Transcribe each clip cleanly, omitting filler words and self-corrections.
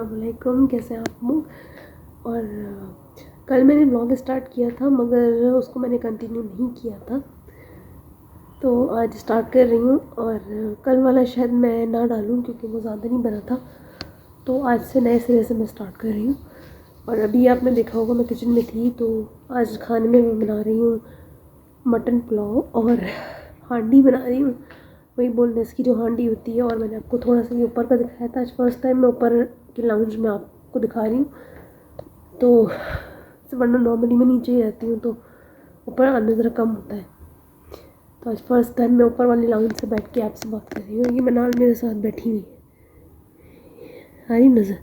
अस्सलामुअलैकुम, कैसे हैं आप लोग। और कल मैंने ब्लॉग स्टार्ट किया था मगर उसको मैंने कंटिन्यू नहीं किया था, तो आज स्टार्ट कर रही हूँ। और कल वाला शायद मैं ना डालूँ क्योंकि वो ज़्यादा नहीं बना था, तो आज से नए सिरे से मैं स्टार्ट कर रही हूँ। और अभी आपने देखा होगा मैं किचन में थी, तो आज खाने में मैं बना रही हूँ मटन पुलाव और हांडी बना रही हूँ, वही बोनलेस की जो हांडी होती है। और मैंने आपको थोड़ा सा ये ऊपर का दिखाया था, आज फर्स्ट टाइम मैं ऊपर के लाउंज में आपको दिखा रही हूँ। तो वरना नॉर्मली मैं नीचे ही रहती हूँ, तो ऊपर आना ज़रा कम होता है। तो आज फर्स्ट टाइम मैं ऊपर वाली लाउंज से बैठ के आपसे बात कर रही हूँ। ये मनाल मेरे साथ बैठी हुई है, आ रही नज़र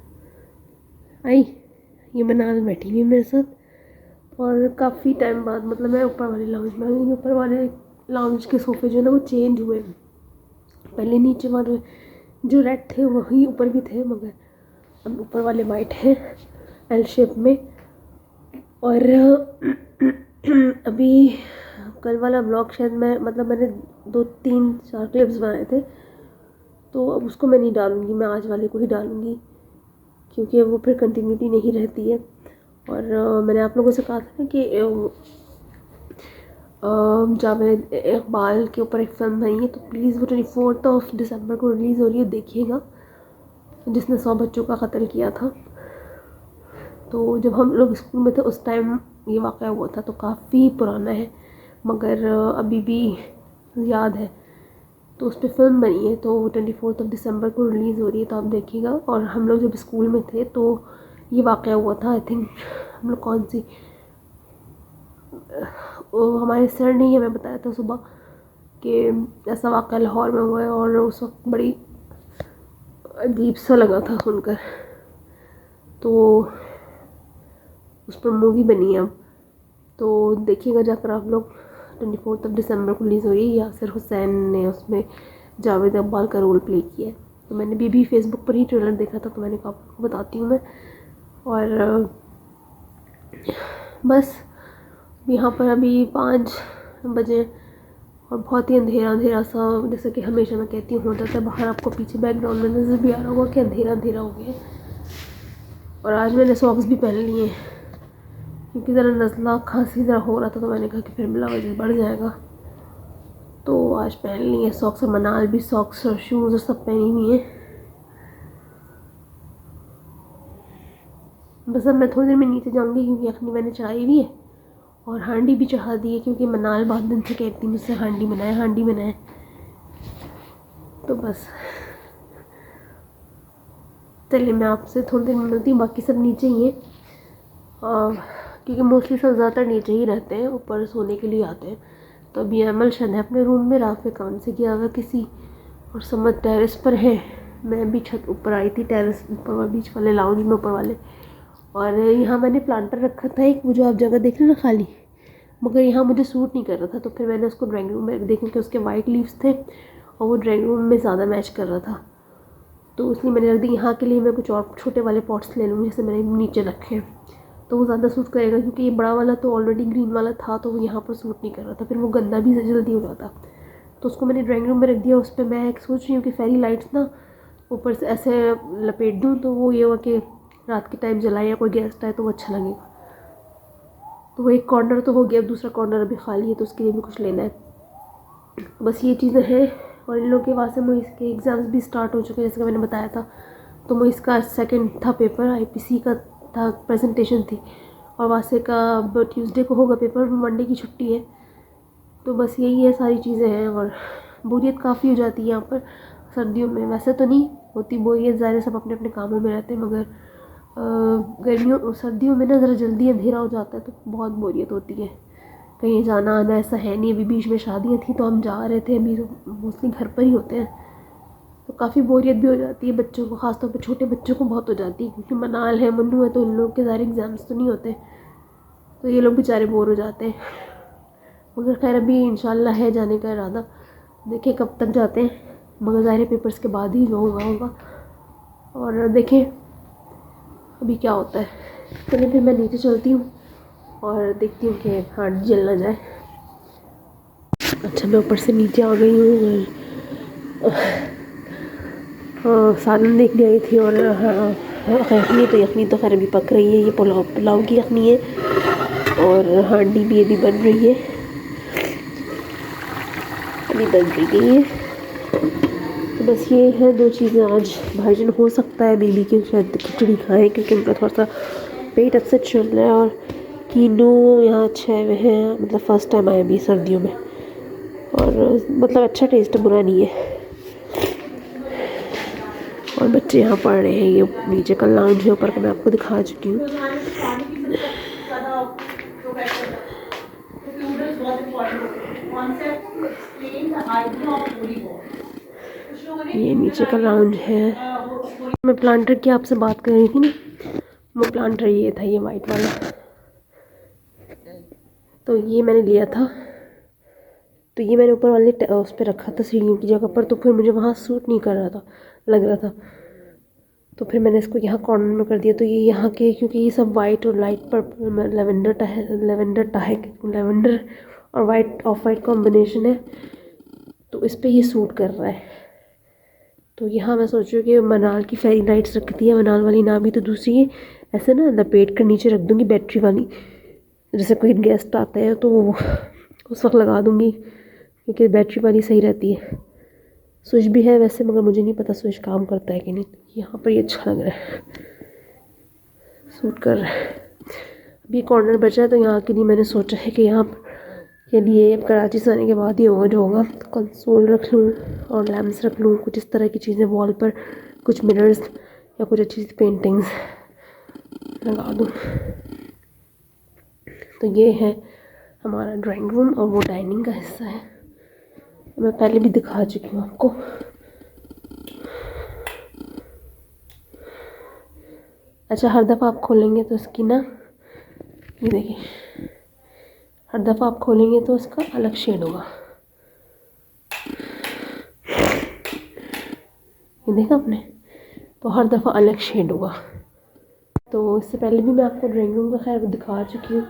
आई, ये मनाल बैठी हुई है मेरे साथ। और काफ़ी टाइम बाद मतलब मैं ऊपर वाले लाउंज में आई। ऊपर वाले लाउंज के सोफ़े जो है ना वो चेंज हुए, पहले नीचे वाले जो रेड थे वही ऊपर भी थे, मगर अब ऊपर वाले वाइट हैं एल शेप में। और अभी कल वाला ब्लॉग शायद मैंने 2-3-4 क्लिप्स बनाए थे, तो अब उसको मैं नहीं डालूँगी, मैं आज वाले को ही डालूँगी क्योंकि वो फिर कंटिन्यूटी नहीं रहती है। और मैंने आप लोगों से कहा था ना कि जावेद इकबाल के ऊपर एक फ़िल्म बनी है, तो प्लीज़ वो 24 दिसंबर को रिलीज़ हो रही है, देखिएगा। जिसने 100 बच्चों का कत्ल किया था, तो जब हम लोग स्कूल में थे उस टाइम ये वाक़या हुआ था, तो काफ़ी पुराना है मगर अभी भी याद है। तो उस पर फ़िल्म बनी है, तो 24 दिसंबर को रिलीज़ हो रही है, तो आप देखिएगा। और हम लोग जब स्कूल में थे तो ये वाक़या हुआ था, आई थिंक हम लोग कौन सी हमारे सर ने ही हमें बताया था सुबह कि ऐसा वाक़या लाहौर में हुआ है। और उस वक्त बड़ी अजीब सा लगा था सुनकर, तो उस पर मूवी बनी है अब, तो देखिएगा जाकर आप लोग। 24 दिसंबर को रिलीज़ हुई। यासिर हुसैन ने उसमें जावेद इकबाल का रोल प्ले किया है। तो मैंने भी फेसबुक पर ही ट्रेलर देखा था, तो मैंने कहा आपको बताती हूँ मैं। और बस यहाँ पर अभी 5 बजे और बहुत ही अंधेरा अंधेरा सा, जैसे कि हमेशा मैं कहती हूँ हो जाता है। बाहर आपको पीछे बैकग्राउंड में नज़र भी आ रहा होगा कि अंधेरा अंधेरा हो गया है। और आज मैंने सॉक्स भी पहन लिए हैं क्योंकि ज़रा नज़ला खांसी ज़रा हो रहा था, तो मैंने कहा कि फिर मिला वजह बढ़ जाएगा, तो आज पहन लिए सॉक्स। और मनाल भी सॉक्स और शूज़ और सब पहनी हुई है। बस अब मैं थोड़ी देर में नीचे जाऊंगी क्योंकि अखनी मैंने चढ़ाई हुई है और हांडी भी चढ़ा दी है, क्योंकि मनाल बहुत दिन से कहती थी मुझसे हांडी बनाए। तो बस चलिए मैं आपसे थोड़ी देर में मिलती हूँ। बाकी सब नीचे ही हैं क्योंकि मोस्टली सब ज़्यादातर नीचे ही रहते हैं, ऊपर सोने के लिए आते हैं। तो अभी अमल शायद है अपने रूम में, रात में काम से किया हुआ किसी, और समझ टेरेस पर है। मैं भी छत ऊपर आई थी, टेरेस ऊपर बीच वाले लाउंज में ऊपर वाले। और यहाँ मैंने प्लांटर रखा था एक, वो जो आप जगह देख रहे ना खाली, मगर यहाँ मुझे सूट नहीं कर रहा था, तो फिर मैंने उसको ड्राइंग रूम में देखें कि उसके वाइट लीव्स थे और वो ड्राइंग रूम में ज़्यादा मैच कर रहा था, तो इसलिए मैंने रख दी। यहाँ के लिए मैं कुछ और छोटे वाले पॉट्स ले लूँगी, जैसे मैंने नीचे रखे हैं, तो वो ज़्यादा सूट करेगा। क्योंकि ये बड़ा वाला तो ऑलरेडी ग्रीन वाला था, तो वो यहाँ पर सूट नहीं कर रहा था, फिर वो गंदा भी जल्दी हो जाता, तो उसको मैंने ड्राइंग रूम में रख दिया। उस पर मैं एक सोच रही हूँ कि फेरी लाइट्स ना ऊपर से ऐसे लपेट दूँ, तो वो ये हुआ कि रात के टाइम जलाए या कोई गेस्ट आए तो वो अच्छा लगेगा। तो वो एक कॉर्नर तो हो गया, अब दूसरा कॉर्नर अभी खाली है, तो उसके लिए भी कुछ लेना है। बस ये चीज़ें हैं। और इन लोगों के वास्ते मुझे इसके एग्ज़ाम्स भी स्टार्ट हो चुके हैं, जैसे कि मैंने बताया था। तो मुझे इसका सेकंड था पेपर, आईपीसी का था, प्रेजेंटेशन थी, और वासे का अब ट्यूसडे को होगा पेपर, मंडे की छुट्टी है। तो बस यही है, सारी चीज़ें हैं। और बोरियत काफ़ी हो जाती है यहाँ पर सर्दियों में। वैसे तो नहीं होती बोरियत, ज़्यादा सब अपने अपने कामों में रहते हैं, मगर गर्मियों सर्दियों में ना ज़रा जल्दी अंधेरा हो जाता है, तो बहुत बोरियत होती है। कहीं जाना आना ऐसा है नहीं, अभी बीच में शादियाँ थी तो हम जा रहे थे, अभी तो मोस्टली घर पर ही होते हैं, तो काफ़ी बोरियत भी हो जाती है बच्चों को, ख़ासतौर पर छोटे बच्चों को बहुत हो जाती है। क्योंकि मनाल है, मन्नू है, तो इन लोगों के सारे एग्ज़ाम्स तो नहीं होते, तो ये लोग बेचारे बोर हो जाते हैं। मगर खैर अभी इंशाल्लाह है जाने का इरादा, देखें कब तक जाते हैं, मगर ज़ाहिर पेपर्स के बाद ही जो होगा। और देखें अभी क्या होता है। चलिए फिर मैं नीचे चलती हूँ और देखती हूँ कि हाथ जल ना जाए। अच्छा मैं ऊपर से नीचे आ गई हूँ, सालन देखने आई थी। और हाँ यखनी तो खैर अभी पक रही है। ये पुलाव पुलाव की यखनी है और हांडी भी अभी बन रही है, अभी बन रही है। तो बस ये है 2 चीज़ें आज भाईजान हो सकता है बेबी के शायद खिचड़ी खाएँ, क्योंकि उनका थोड़ा सा पेट अपसेट चल रहा है। और कीनू यहाँ अच्छे आए हुए हैं, मतलब फ़र्स्ट टाइम आए अभी सर्दियों में, और मतलब अच्छा टेस्ट है, बुरा नहीं है। और बच्चे यहाँ पढ़ रहे हैं। ये नीचे का लाउंज है, ऊपर का मैं आपको दिखा चुकी हूँ। ये नीचे का लाउंज है। मैं प्लांटर की आपसे बात कर रही थी ना, वो प्लांटर ये था, ये वाइट वाला। तो ये मैंने लिया था, तो ये मैंने ऊपर वाले उस पर रखा था सीढ़ियों की जगह पर, तो फिर मुझे वहाँ सूट नहीं कर रहा था, लग रहा था। तो फिर मैंने इसको यहाँ कॉर्नर में कर दिया। तो ये यहाँ के, क्योंकि ये सब वाइट और लाइट पर लेवेंडर और वाइट ऑफ वाइट कॉम्बिनेशन है, तो इस पर ये सूट कर रहा है। तो यहाँ मैं सोच रही हूँ कि मनाल की फेरी लाइट्स रखती है, मनाल वाली ना भी तो दूसरी है, ऐसे ना लपेट कर नीचे रख दूँगी बैटरी वाली, जैसे कोई गेस्ट आता है तो उस वक्त लगा दूँगी, क्योंकि बैटरी वाली सही रहती है। स्विच भी है वैसे, मगर मुझे नहीं पता स्विच काम करता है कि नहीं। यहाँ पर ये अच्छा लग रहा है, सूट कर रहा है। अभी कॉर्नर बचा है, तो यहाँ के लिए मैंने सोचा है कि यहाँ के लिए अब कराची से आने के बाद ही होगा जो होगा। तो कंसोल रख लूँ और लैम्प्स रख लूँ, कुछ इस तरह की चीज़ें वॉल पर, कुछ मिरर्स या कुछ अच्छी सी पेंटिंग्स लगा दूँ। तो ये है हमारा ड्राइंग रूम, और वो डाइनिंग का हिस्सा है, मैं पहले भी दिखा चुकी हूँ आपको। अच्छा, हर दफ़ा आप खोलेंगे तो इसकी ना, ये देखिए, हर दफ़ा आप खोलेंगे तो इसका अलग शेड होगा। ये देखा आपने, तो हर दफ़ा अलग शेड होगा। तो इससे पहले भी मैं आपको ड्राइंग रूम का खैर दिखा चुकी हूँ।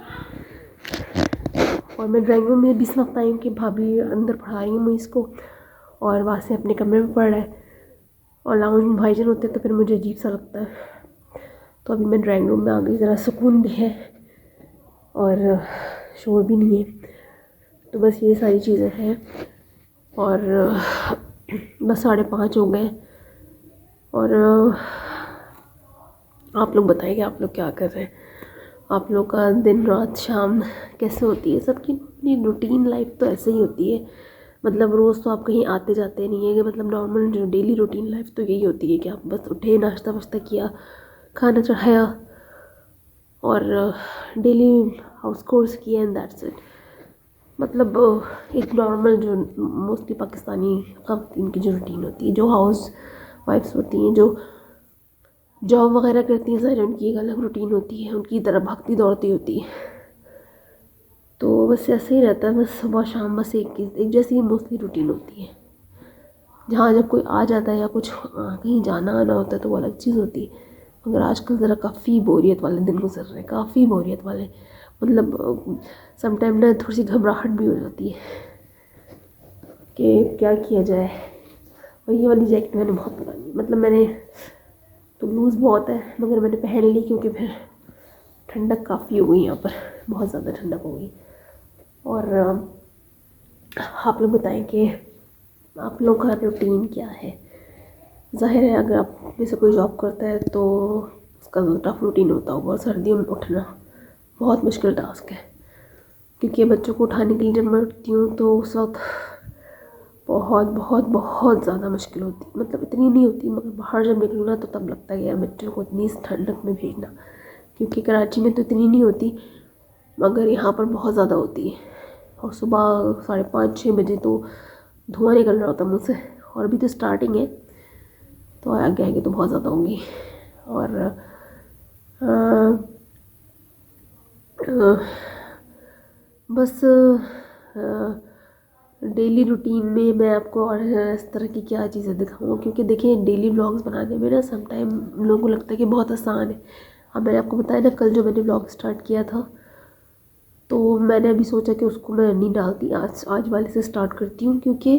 और मैं ड्राइंग रूम में भी इस वक्त आई हूँ कि भाभी अंदर पढ़ा रही हूँ मैं इसको, और वहाँ से अपने कमरे में पढ़ रहा है, और लाउंज में भाईजान होते तो फिर मुझे अजीब सा लगता है। तो अभी मैं ड्राइंग रूम में आ गई, ज़रा सुकून भी है और शोर भी नहीं है। तो बस ये सारी चीज़ें हैं, और बस 5:30 हो गए। और आप लोग बताइए आप लोग क्या कर रहे हैं, आप लोग का दिन रात शाम कैसे होती है। सबकी अपनी रूटीन लाइफ तो ऐसे ही होती है, मतलब रोज़ तो आप कहीं आते जाते नहीं है कि, मतलब नॉर्मल जो डेली रूटीन लाइफ तो यही होती है कि आप बस उठे, नाश्ता वाश्ता किया, खाना चढ़ाया और डेली हाउस कोर्स किया, एंड दैट्स इट। मतलब एक नॉर्मल जो मोस्टली पाकिस्तानी ख़वातीन की जो रूटीन होती है, जो हाउस वाइफ्स होती हैं, जो जॉब वगैरह करती हैं, सारी उनकी एक अलग रूटीन होती है, उनकी तरह भागती दौड़ती होती है। तो बस ऐसे ही रहता है, बस सुबह शाम बस एक जैसी मोस्टली रूटीन होती है। जहाँ जब कोई आ जाता है या कुछ कहीं जाना आना होता है तो वो अलग चीज़ होती है। मगर आजकल ज़रा काफ़ी बोरियत वाले दिन गुजर रहे हैं, काफ़ी बोरियत वाले, मतलब समटाइम ना थोड़ी सी घबराहट भी हो जाती है कि क्या किया जाए। और ये वाली जैकेट मैंने बहुत पुरानी, मतलब मैंने तो लूज़ बहुत है मगर मैंने पहन ली, क्योंकि फिर ठंडक काफ़ी हो गई यहाँ पर, बहुत ज़्यादा ठंडक हो गई। और आप लोग बताएं कि आप लोग का रूटीन क्या है। ज़ाहिर है अगर आप में से कोई जॉब करता है तो उसका टफ रूटीन होता होगा, और सर्दियों में उठना बहुत मुश्किल टास्क है, क्योंकि बच्चों को उठाने के लिए जब मैं उठती हूँ तो उस वक्त बहुत बहुत बहुत ज़्यादा मुश्किल होती है। मतलब इतनी नहीं होती, मगर बाहर जब निकलूँ ना तो तब लगता है यार बच्चों को इतनी ठंडक में भेजना, क्योंकि कराची में तो इतनी नहीं होती मगर यहाँ पर बहुत ज़्यादा होती है। और सुबह 5:30-6 बजे तो धुआं निकल रहा होता मुँह से, और अभी तो स्टार्टिंग है, तो आगे आगे तो बहुत ज़्यादा होंगी। और बस डेली रूटीन में मैं आपको और इस तरह की क्या चीज़ें दिखाऊँ, क्योंकि देखिए डेली व्लॉग्स बनाने में ना सम टाइम लोगों को लगता है कि बहुत आसान है। अब मैंने आपको बताया ना, कल जो मैंने व्लॉग स्टार्ट किया था, तो मैंने अभी सोचा कि उसको मैं नहीं डालती, आज वाले से स्टार्ट करती हूँ, क्योंकि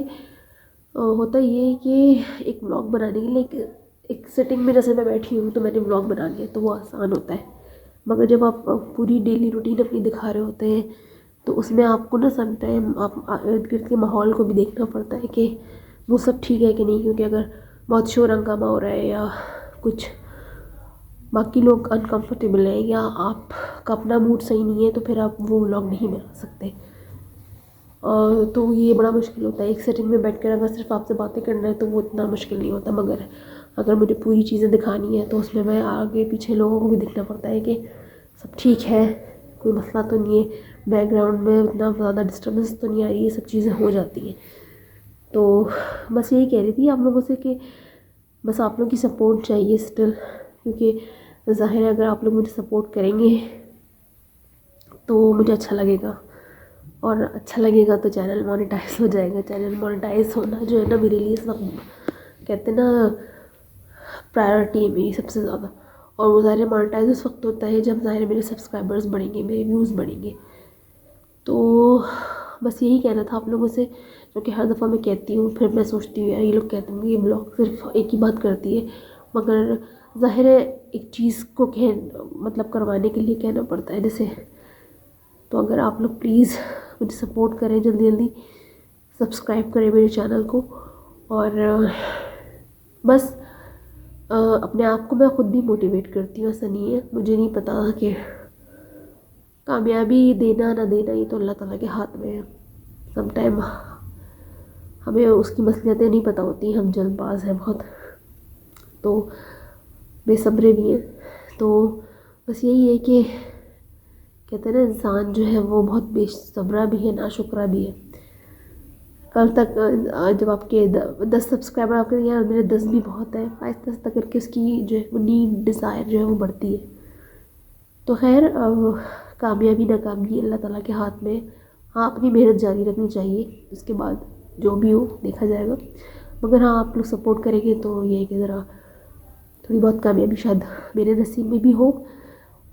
होता ये है कि एक व्लॉग बनाने के लिए एक सेटिंग में जैसे मैं बैठी हूँ तो मैंने व्लॉग बना लिया तो वो आसान होता है, मगर जब आप पूरी डेली रूटीन अपनी दिखा रहे होते हैं तो उसमें आपको ना सम टाइम आप इर्द गिर्द के माहौल को भी देखना पड़ता है कि वो सब ठीक है कि नहीं, क्योंकि अगर बहुत शोर हंगामा हो रहा है या कुछ बाकी लोग अनकंफर्टेबल हैं या आपका अपना मूड सही नहीं है तो फिर आप वो व्लॉग नहीं बना सकते। तो ये बड़ा मुश्किल होता है। एक सेटिंग में बैठकर अगर सिर्फ आपसे बातें करना है तो वो इतना मुश्किल नहीं होता, मगर अगर मुझे पूरी चीज़ें दिखानी है तो उसमें मैं आगे पीछे लोगों को भी देखना पड़ता है कि सब ठीक है, कोई मसला तो नहीं है, बैकग्राउंड में इतना ज़्यादा डिस्टर्बेंस तो नहीं आ रही, ये सब चीज़ें हो जाती हैं। तो बस यही कह रही थी आप लोगों से कि बस आप लोगों की सपोर्ट चाहिए स्टिल, क्योंकि ज़ाहिर है अगर आप लोग मुझे सपोर्ट करेंगे तो मुझे अच्छा लगेगा, और अच्छा लगेगा तो चैनल मोनेटाइज हो जाएगा। चैनल मोनेटाइज होना जो है ना मेरे लिए सब कहते हैं ना प्रायोरिटी है मेरी सबसे ज़्यादा, और वो ज़ाहिर मोनेटाइज उस वक्त होता है जब ज़ाहिर मेरे सब्सक्राइबर्स बढ़ेंगे, मेरे व्यूज़ बढ़ेंगे। तो बस यही कहना था आप लोगों से, क्योंकि हर दफ़ा मैं कहती हूँ फिर मैं सोचती हूँ यार ये लोग कहते हैं ये ब्लॉग सिर्फ एक ही बात करती है, मगर ज़ाहिर है एक चीज़ को मतलब करवाने के लिए कहना पड़ता है जैसे। तो अगर आप लोग प्लीज़ मुझे सपोर्ट करें, जल्दी जल्दी सब्सक्राइब करें मेरे चैनल को, और बस अपने आप को मैं ख़ुद भी मोटिवेट करती हूँ, ऐसा नहीं है। मुझे नहीं पता कि कामयाबी देना ना देना ये तो अल्लाह ताला के हाथ में है। सम टाइम हमें उसकी मसलियतें नहीं पता होती, हम जल्दबाज हैं बहुत, तो बेसब्रे भी हैं। तो बस यही है कि कहते हैं ना इंसान जो है वो बहुत बेसब्रा भी है, नाशुक्रा भी है। कल तक जब आपके 10 सब्सक्राइबर आपके यार मेरे 10 भी बहुत है, 5-10 तक करके उसकी जो है वो नीड डिज़ायर जो है वो बढ़ती है। तो खैर कामयाबी नाकामयाबी अल्लाह ताला के हाथ में। हाँ, अपनी मेहनत जारी रखनी चाहिए, उसके बाद जो भी हो देखा जाएगा, मगर हाँ आप लोग सपोर्ट करेंगे तो ये कि ज़रा थोड़ी बहुत कामयाबी शायद मेरे नसीब में भी हो।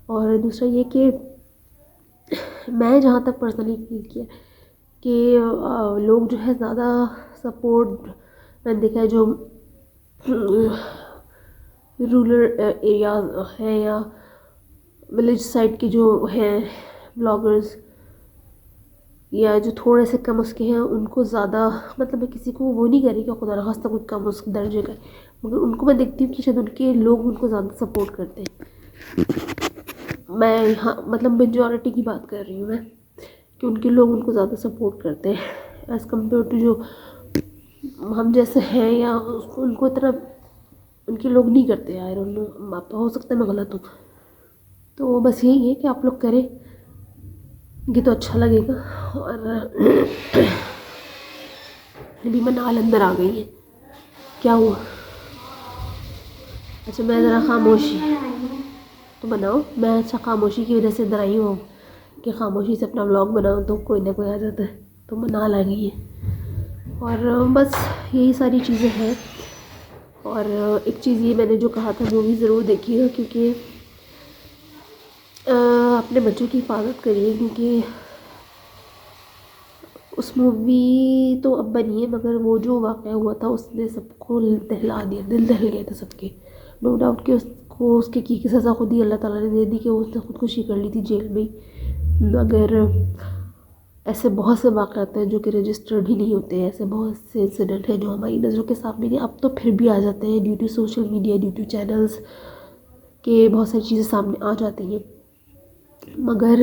और दूसरा ये कि मैं जहाँ तक पर्सनली फील किया कि लोग जो है ज़्यादा सपोर्ट मैंने देखा है जो रूरल एरिया है या विलेज साइड के जो हैं ब्लॉगर्स या जो थोड़े से कम उसके हैं उनको ज़्यादा, मतलब मैं किसी को वो नहीं कह रही कि खुदा न खास्ता कोई कम उस दर्जे का, मगर उनको मैं देखती हूँ कि शायद उनके लोग उनको ज़्यादा सपोर्ट करते हैं। मैं यहाँ मतलब मेजॉरिटी की बात कर रही हूँ मैं, कि उनके लोग उनको ज़्यादा सपोर्ट करते हैं एज़ कम्पेयर टू जो हम जैसे हैं, या उसको उनको इतना उनके लोग नहीं करते यार। आप हो सकता है मैं गलत हूँ, तो बस यही है कि आप लोग करें ये तो अच्छा लगेगा। और अभी मनाल अंदर आ गई है, क्या हुआ? अच्छा मैं ज़रा खामोशी तो बनाओ, मैं अच्छा खामोशी की वजह से इधर आई हूँ कि खामोशी से अपना व्लॉग बनाऊँ तो कोई ना कोई आ जाता है, तो मनाल आ गई है। और बस यही सारी चीज़ें हैं। और एक चीज़ ये मैंने जो कहा था मूवी ज़रूर देखिएगा, क्योंकि अपने बच्चों की हिफाजत करिए, क्योंकि उस मूवी तो अब बनी है मगर वो जो वाक़या हुआ था उसने सबको दहला दिया, दिल दहल गए थे सबके। नो डाउट कि उसको उसके की सज़ा खुद ही अल्लाह ताला ने दे दी कि उसने खुदकुशी कर ली थी जेल में ही। मगर ऐसे बहुत से वाक़यात हैं जो कि रजिस्टर्ड ही नहीं होते हैं, ऐसे बहुत से इंसिडेंट हैं जो हमारी नज़रों के सामने नहीं, अब तो फिर भी आ जाते हैं due to social media, due to channels के बहुत सारी चीज़ें सामने आ जाती हैं। मगर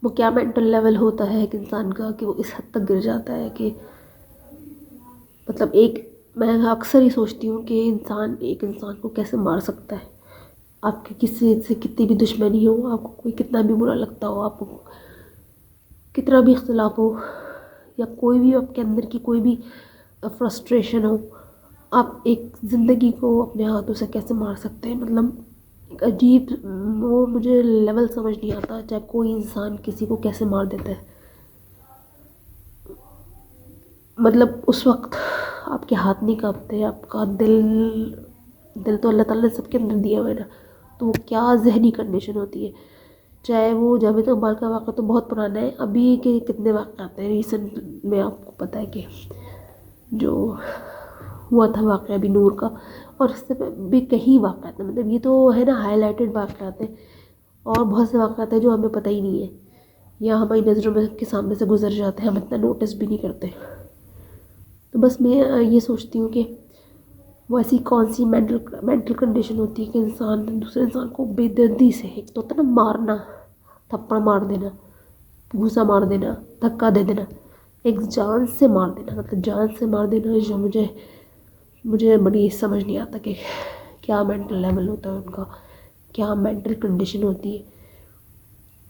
वो क्या मेंटल लेवल होता है एक इंसान का कि वो इस हद तक गिर जाता है कि मतलब एक मैं अक्सर ही सोचती हूँ कि इंसान एक इंसान को कैसे मार सकता है। आपके किसी से कितनी भी दुश्मनी हो, आपको कोई कितना भी बुरा लगता हो, आपको कितना भी इख्तिलाफ हो, या कोई भी आपके अंदर की कोई भी फ्रस्ट्रेशन हो, आप एक ज़िंदगी को अपने हाथों से कैसे मार सकते हैं। मतलब एक अजीब वो मुझे लेवल समझ नहीं आता, चाहे कोई इंसान किसी को कैसे मार देता है। मतलब उस वक्त आपके हाथ नहीं कांपते, आपका दिल तो अल्लाह ताला ने सबके अंदर दिया हुआ है ना, तो वो क्या जहनी कंडीशन होती है। चाहे वो जावेद इकबाल का वाक़ा तो बहुत पुराना है, अभी के कितने वाक़े आते हैं रिसेंट में, आपको पता है कि जो हुआ था वाक़या अभी नूर का, और उससे भी कई वाक़यात हैं, मतलब ये तो है ना हाईलाइटेड वाक़यात हैं, और बहुत से वाक़यात हैं जो हमें पता ही नहीं है या हमारी नज़रों में के सामने से गुजर जाते हैं, हम इतना नोटिस भी नहीं करते। तो बस मैं ये सोचती हूँ कि वो ऐसी कौन सी मेंटल कंडीशन होती है कि इंसान दूसरे इंसान को बेदर्दी से, एक तो होता है ना मारना, थप्पड़ मार देना, घूसा मार देना, धक्का दे देना, एक जान से मार देना, मतलब जान से मार देना, जो मुझे बड़ी समझ नहीं आता कि क्या मेंटल लेवल होता है उनका, क्या मेंटल कंडीशन होती है,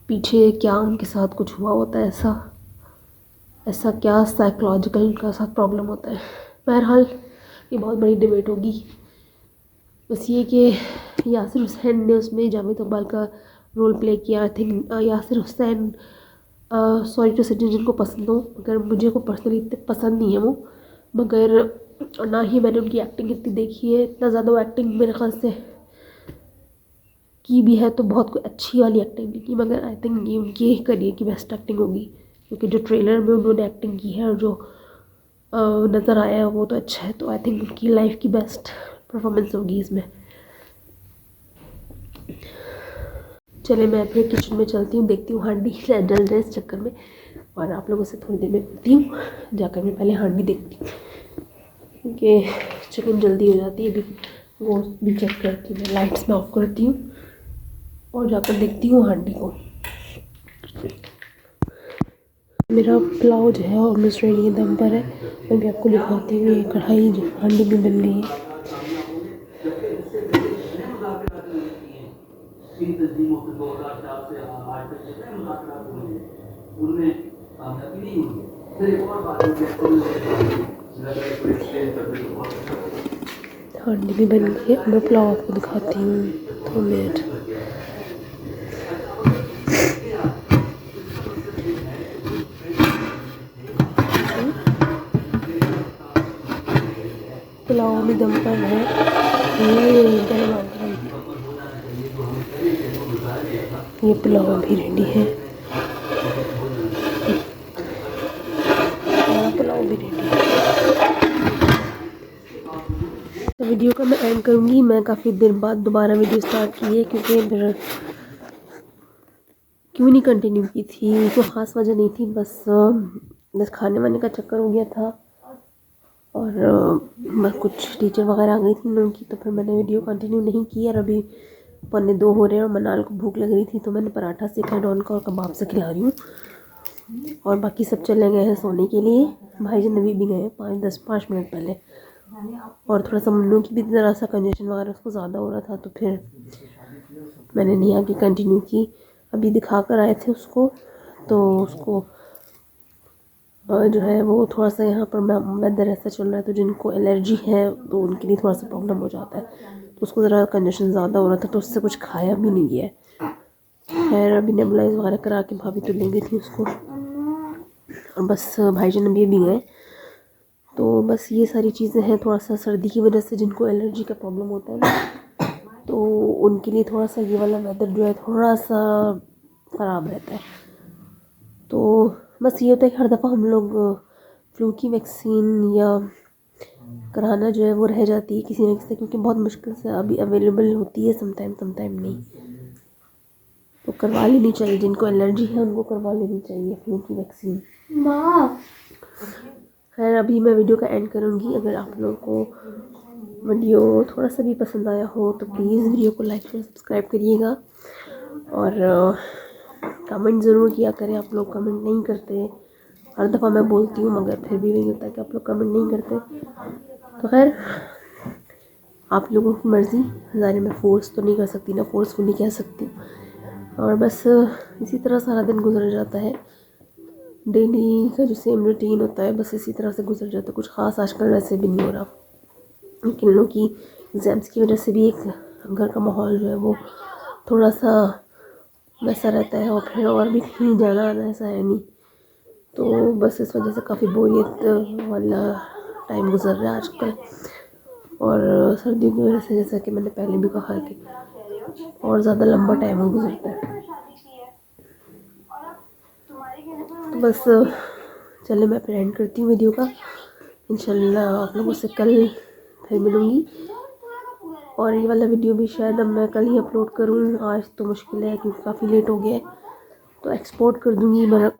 पीछे क्या उनके साथ कुछ हुआ होता है, ऐसा क्या साइकोलॉजिकल उनका साथ प्रॉब्लम होता है। बहरहाल ये बहुत बड़ी डिबेट होगी। बस ये कि यासिर हुसैन ने उसमें जावेद इकबाल का रोल प्ले किया। I think Yasir Hussain, sorry to say जिनको पसंद हो, मगर मुझे को पर्सनली इतने पसंद नहीं है वो, मगर ना ही मैंने उनकी एक्टिंग इतनी देखी है, इतना ज़्यादा वो एक्टिंग मेरे ख्याल से की भी है तो बहुत कोई अच्छी वाली एक्टिंग नहीं की, मगर आई थिंक ये उनकी करियर की बेस्ट एक्टिंग होगी, क्योंकि जो ट्रेलर में उन्होंने एक्टिंग की है और जो नज़र आया है वो तो अच्छा है। तो आई थिंक उनकी लाइफ की बेस्ट परफॉर्मेंस होगी इसमें। चले मैं अपने किचन में चलती हूँ, देखती हूँ हांडी जल रहे इस चक्कर में, और आप लोगों से थोड़ी देर में मिलती हूँ। जाकर मैं पहले हांडी देखती हूँ, क्योंकि चिकन जल्दी हो जाती है। अभी वो भी चेक करती हूँ, मैं लाइट्स में ऑफ करती हूँ और जाकर देखती हूँ हांडी को। मेरा पुलाव जो है ऑलमोस्ट रेडी दम पर है। मैं भी आपको दिखाती हूँ, ये कढ़ाई जो हांडी में बन रही है। हांडी भी बन गई है, मैं पुलाव आपको दिखाती हूँ 2 मिनट। पुलाव भी दम पर है, ये पुलाव भी रेडी है, पुलाव भी रेडी है। तो वीडियो का मैं एंड करूँगी। मैं काफ़ी देर बाद दोबारा वीडियो स्टार्ट की है, क्योंकि फिर क्यों नहीं कंटिन्यू की थी, तो ख़ास वजह नहीं थी, बस खाने वाने का चक्कर हो गया था, और बस कुछ टीचर वगैरह आ गई थी उनकी, तो फिर मैंने वीडियो कंटिन्यू नहीं की। और अभी 1:45 हो रहे हैं और मनाल को भूख लग रही थी, तो मैंने पराठा सेका डॉन का और कबाब से खिला रही हूँ, और बाकी सब चले गए हैं सोने के लिए। भाईजान अभी भी गए हैं 5 मिनट पहले, और थोड़ा सा मन्नू की भी ज़रा सा कंजेशन वगैरह उसको ज़्यादा हो रहा था, तो फिर मैंने नहीं आगे कंटिन्यू की। अभी दिखा कर आए थे उसको, तो उसको जो है वो थोड़ा सा यहाँ पर वेदर ऐसा चल रहा है, तो जिनको एलर्जी है तो उनके लिए थोड़ा सा प्रॉब्लम हो जाता है, तो उसको ज़रा कंजेशन ज़्यादा हो रहा था, तो उससे कुछ खाया भी नहीं गया। खैर अभी नेबुलाइज वगैरह करा के भाभी तो ले गई थी उसको, और बस भाईजान अभी भी गए। तो बस ये सारी चीज़ें हैं, थोड़ा सा सर्दी की वजह से जिनको एलर्जी का प्रॉब्लम होता है ना, तो उनके लिए थोड़ा सा ये वाला वेदर जो है थोड़ा सा ख़राब रहता है। तो बस ये होता है कि हर दफ़ा हम लोग फ्लू की वैक्सीन या कराना जो है वो रह जाती है किसी न किसी से, क्योंकि बहुत मुश्किल से अभी अवेलेबल होती है, समटाइम नहीं, तो करवा लेनी चाहिए। जिनको एलर्जी है उनको करवा लेनी चाहिए फ्लू की वैक्सीन। खैर अभी मैं वीडियो का एंड करूँगी। अगर आप लोगों को वीडियो थोड़ा सा भी पसंद आया हो तो प्लीज़ वीडियो को लाइक शेयर सब्सक्राइब करिएगा, और कमेंट ज़रूर किया करें। आप लोग कमेंट नहीं करते, हर दफ़ा मैं बोलती हूँ मगर फिर भी वही होता है कि आप लोग कमेंट नहीं करते। तो खैर आप लोगों की मर्ज़ी, ज़ाहिर मैं फ़ोर्स तो नहीं कर सकती ना, फ़ोर्सफुली कह सकती हूँ। और बस इसी तरह सारा दिन गुजर जाता है, डेली का जो सेम रूटीन होता है बस इसी तरह से गुजर जाता है। कुछ ख़ास आजकल वैसे भी नहीं हो रहा, लेकिन लोगों की एग्ज़ाम्स की वजह से भी एक घर का माहौल जो है वो थोड़ा सा वैसा रहता है, और फिर और भी कहीं जाना आना ऐसा है नहीं, तो बस इस वजह से काफ़ी बोरियत वाला टाइम गुजर रहा है आजकल। और सर्दियों की वजह से, जैसा कि मैंने पहले भी कहा कि और ज़्यादा लंबा टाइम गुजरता है। तो बस चले मैं फिर एंड करती हूँ वीडियो का। इंशाल्लाह आप लोगों से कल फिर मिलूँगी। और ये वाला वीडियो भी शायद अब मैं कल ही अपलोड करूँ, आज तो मुश्किल है क्योंकि काफ़ी लेट हो गया है। तो एक्सपोर्ट कर दूँगी मैं